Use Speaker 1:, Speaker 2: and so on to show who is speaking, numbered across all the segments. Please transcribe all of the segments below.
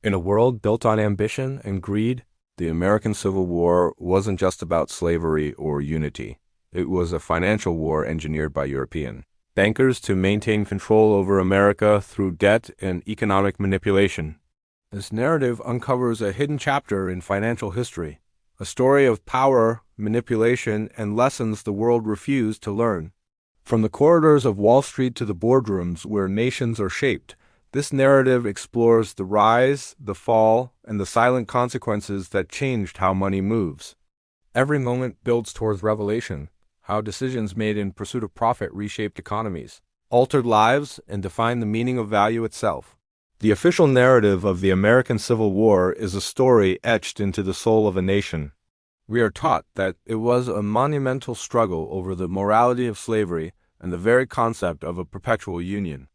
Speaker 1: In a world built on ambition and greed, the American Civil War wasn't just about slavery or unity. It was a financial war engineered by European bankers to maintain control over America through debt and economic manipulation. This narrative uncovers a hidden chapter in financial history, a story of power, manipulation, and lessons the world refused to learn. From the corridors of Wall Street to the boardrooms where nations are shaped, this narrative explores the rise, the fall, and the silent consequences that changed how money moves. Every moment builds towards revelation, how decisions made in pursuit of profit reshaped economies, altered lives, and defined the meaning of value itself. The official narrative of the American Civil War is a story etched into the soul of a nation. We are taught that it was a monumental struggle over the morality of slavery and the very concept of a perpetual union.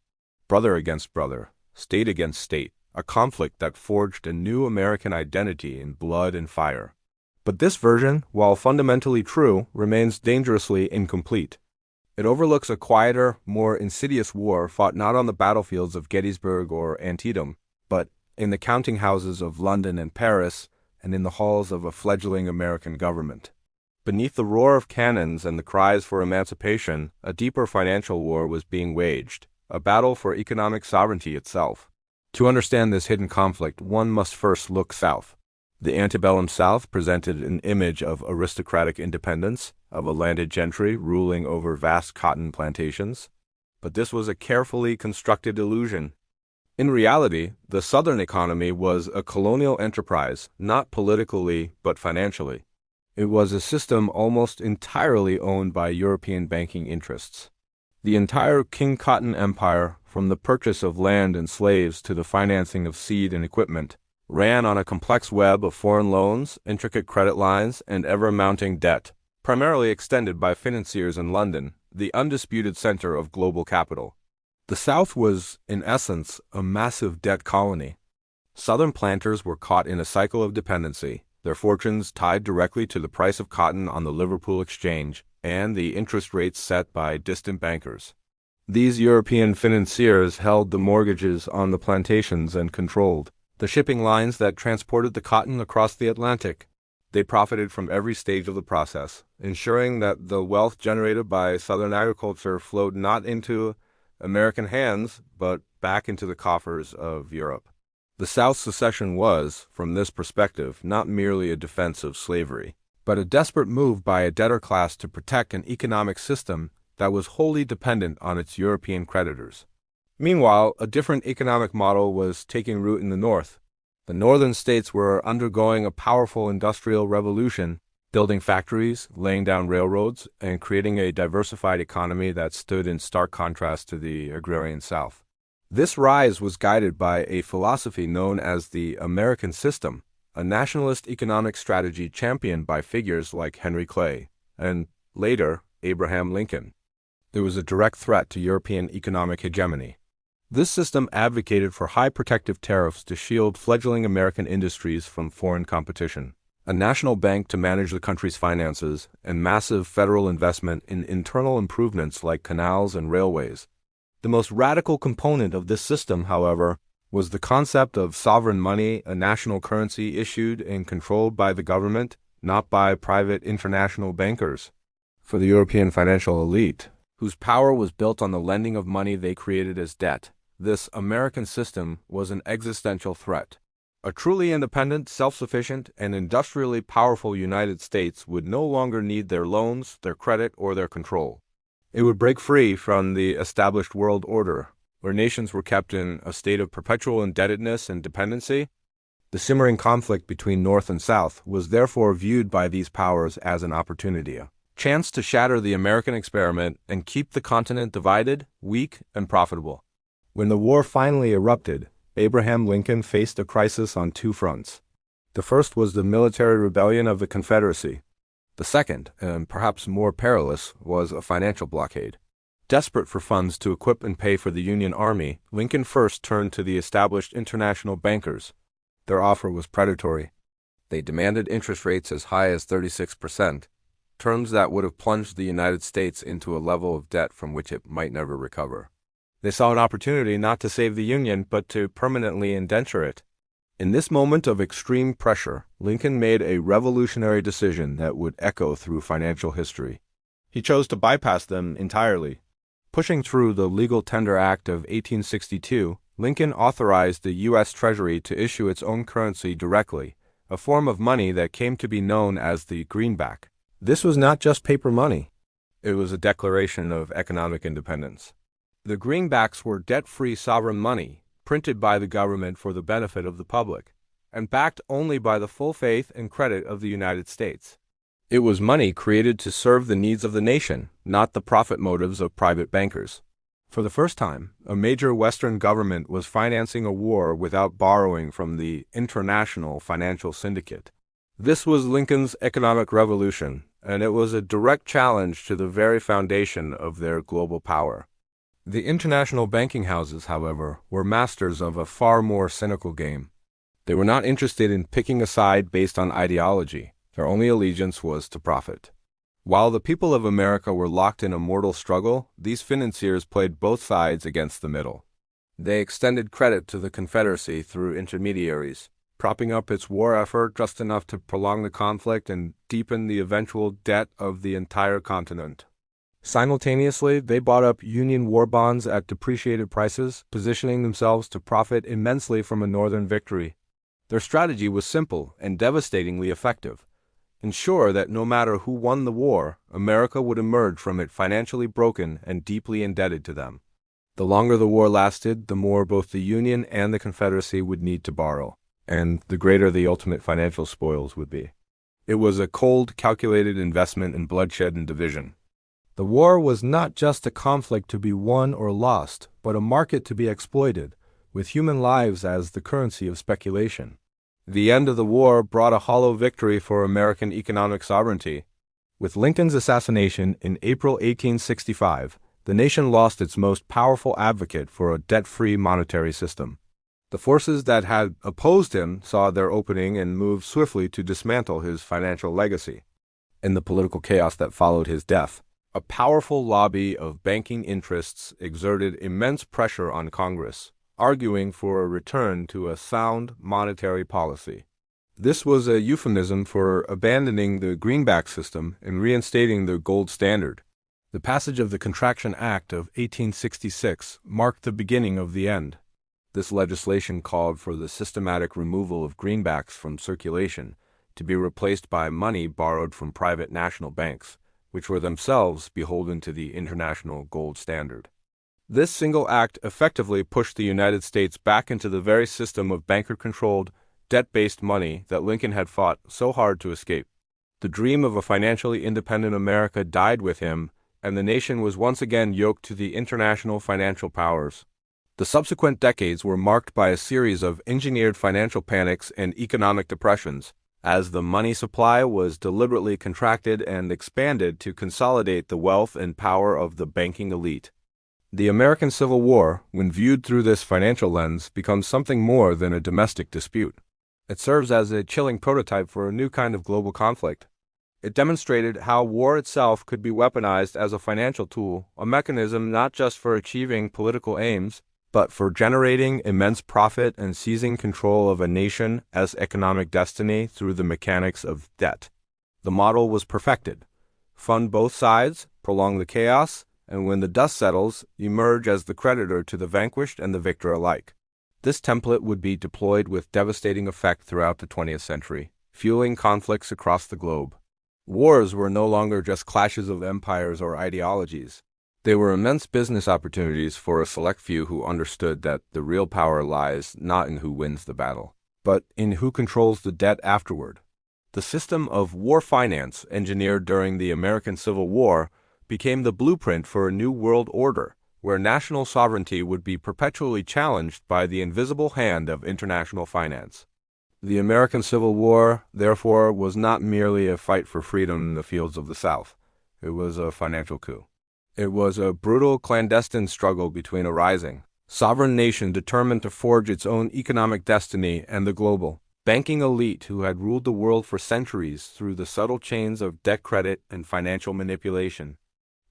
Speaker 1: Brother against brother, state against state, a conflict that forged a new American identity in blood and fire. But this version, while fundamentally true, remains dangerously incomplete. It overlooks a quieter, more insidious war fought not on the battlefields of Gettysburg or Antietam, but in the counting houses of London and Paris, and in the halls of a fledgling American government. Beneath the roar of cannons and the cries for emancipation, a deeper financial war was being waged, a battle for economic sovereignty itself. To understand this hidden conflict, one must first look south. The antebellum South presented an image of aristocratic independence, of a landed gentry ruling over vast cotton plantations. But this was a carefully constructed illusion. In reality, the Southern economy was a colonial enterprise, not politically but financially. It was a system almost entirely owned by European banking interests. The entire King Cotton Empire, from the purchase of land and slaves to the financing of seed and equipment, ran on a complex web of foreign loans, intricate credit lines, and ever-mounting debt, primarily extended by financiers in London, the undisputed center of global capital. The South was, in essence, a massive debt colony. Southern planters were caught in a cycle of dependency, their fortunes tied directly to the price of cotton on the Liverpool Exchange and the interest rates set by distant bankers. These European financiers held the mortgages on the plantations and controlled the shipping lines that transported the cotton across the Atlantic. They profited from every stage of the process, ensuring that the wealth generated by Southern agriculture flowed not into American hands, but back into the coffers of Europe. The South's secession was, from this perspective, not merely a defense of slavery, but a desperate move by a debtor class to protect an economic system that was wholly dependent on its European creditors. Meanwhile, a different economic model was taking root in the North. The northern states were undergoing a powerful industrial revolution, building factories, laying down railroads, and creating a diversified economy that stood in stark contrast to the agrarian South. This rise was guided by a philosophy known as the American System, a nationalist economic strategy championed by figures like Henry Clay and, later, Abraham Lincoln. It was a direct threat to European economic hegemony. This system advocated for high protective tariffs to shield fledgling American industries from foreign competition, a national bank to manage the country's finances, and massive federal investment in internal improvements like canals and railways. The most radical component of this system, however, was the concept of sovereign money, a national currency issued and controlled by the government, not by private international bankers. For the European financial elite, whose power was built on the lending of money they created as debt, this American system was an existential threat. A truly independent, self-sufficient, and industrially powerful United States would no longer need their loans, their credit, or their control. It would break free from the established world order, where nations were kept in a state of perpetual indebtedness and dependency. The simmering conflict between North and South was therefore viewed by these powers as an opportunity, a chance to shatter the American experiment and keep the continent divided, weak, and profitable. When the war finally erupted, Abraham Lincoln faced a crisis on two fronts. The first was the military rebellion of the Confederacy. The second, and perhaps more perilous, was a financial blockade. Desperate for funds to equip and pay for the Union Army, Lincoln first turned to the established international bankers. Their offer was predatory. They demanded interest rates as high as 36%, terms that would have plunged the United States into a level of debt from which it might never recover. They saw an opportunity not to save the Union, but to permanently indenture it. In this moment of extreme pressure, Lincoln made a revolutionary decision that would echo through financial history. He chose to bypass them entirely. Pushing through the Legal Tender Act of 1862, Lincoln authorized the U.S. Treasury to issue its own currency directly, a form of money that came to be known as the greenback. This was not just paper money. It was a declaration of economic independence. The greenbacks were debt-free sovereign money, printed by the government for the benefit of the public, and backed only by the full faith and credit of the United States. It was money created to serve the needs of the nation, not the profit motives of private bankers. For the first time, a major Western government was financing a war without borrowing from the international financial syndicate. This was Lincoln's economic revolution, and it was a direct challenge to the very foundation of their global power. The international banking houses, however, were masters of a far more cynical game. They were not interested in picking a side based on ideology. Their only allegiance was to profit. While the people of America were locked in a mortal struggle, these financiers played both sides against the middle. They extended credit to the Confederacy through intermediaries, propping up its war effort just enough to prolong the conflict and deepen the eventual debt of the entire continent. Simultaneously, they bought up Union war bonds at depreciated prices, positioning themselves to profit immensely from a Northern victory. Their strategy was simple and devastatingly effective. Ensure that no matter who won the war, America would emerge from it financially broken and deeply indebted to them. The longer the war lasted, the more both the Union and the Confederacy would need to borrow, and the greater the ultimate financial spoils would be. It was a cold, calculated investment in bloodshed and division. The war was not just a conflict to be won or lost, but a market to be exploited, with human lives as the currency of speculation. The end of the war brought a hollow victory for American economic sovereignty. With Lincoln's assassination in April 1865, the nation lost its most powerful advocate for a debt-free monetary system. The forces that had opposed him saw their opening and moved swiftly to dismantle his financial legacy. In the political chaos that followed his death, a powerful lobby of banking interests exerted immense pressure on Congress, arguing for a return to a sound monetary policy. This was a euphemism for abandoning the greenback system and reinstating the gold standard. The passage of the Contraction Act of 1866 marked the beginning of the end. This legislation called for the systematic removal of greenbacks from circulation to be replaced by money borrowed from private national banks, which were themselves beholden to the international gold standard. This single act effectively pushed the United States back into the very system of banker-controlled, debt-based money that Lincoln had fought so hard to escape. The dream of a financially independent America died with him, and the nation was once again yoked to the international financial powers. The subsequent decades were marked by a series of engineered financial panics and economic depressions, as the money supply was deliberately contracted and expanded to consolidate the wealth and power of the banking elite. The American Civil War, when viewed through this financial lens, becomes something more than a domestic dispute. It serves as a chilling prototype for a new kind of global conflict. It demonstrated how war itself could be weaponized as a financial tool, a mechanism not just for achieving political aims, but for generating immense profit and seizing control of a nation as economic destiny through the mechanics of debt. The model was perfected. Fund both sides, prolong the chaos, and when the dust settles, emerge as the creditor to the vanquished and the victor alike. This template would be deployed with devastating effect throughout the 20th century, fueling conflicts across the globe. Wars were no longer just clashes of empires or ideologies. They were immense business opportunities for a select few who understood that the real power lies not in who wins the battle, but in who controls the debt afterward. The system of war finance engineered during the American Civil War became the blueprint for a new world order, where national sovereignty would be perpetually challenged by the invisible hand of international finance. The American Civil War, therefore, was not merely a fight for freedom in the fields of the South. It was a financial coup. It was a brutal clandestine struggle between a rising, sovereign nation determined to forge its own economic destiny and the global banking elite who had ruled the world for centuries through the subtle chains of debt credit and financial manipulation.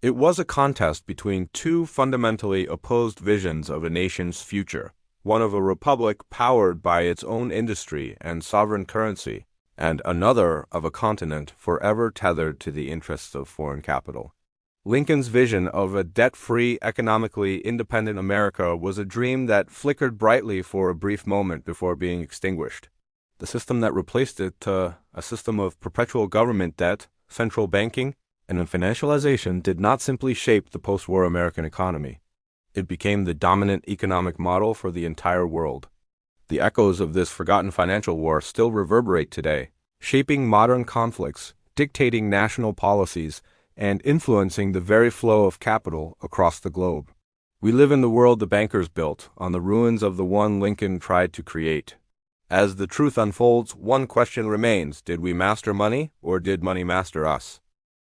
Speaker 1: It was a contest between two fundamentally opposed visions of a nation's future, one of a republic powered by its own industry and sovereign currency, and another of a continent forever tethered to the interests of foreign capital. Lincoln's vision of a debt-free, economically independent America was a dream that flickered brightly for a brief moment before being extinguished. The system that replaced it, a system of perpetual government debt, central banking, and financialization, did not simply shape the post-war American economy. It became the dominant economic model for the entire world. The echoes of this forgotten financial war still reverberate today, shaping modern conflicts, dictating national policies, and influencing the very flow of capital across the globe. We live in the world the bankers built, on the ruins of the one Lincoln tried to create. As the truth unfolds, one question remains: did we master money, or did money master us?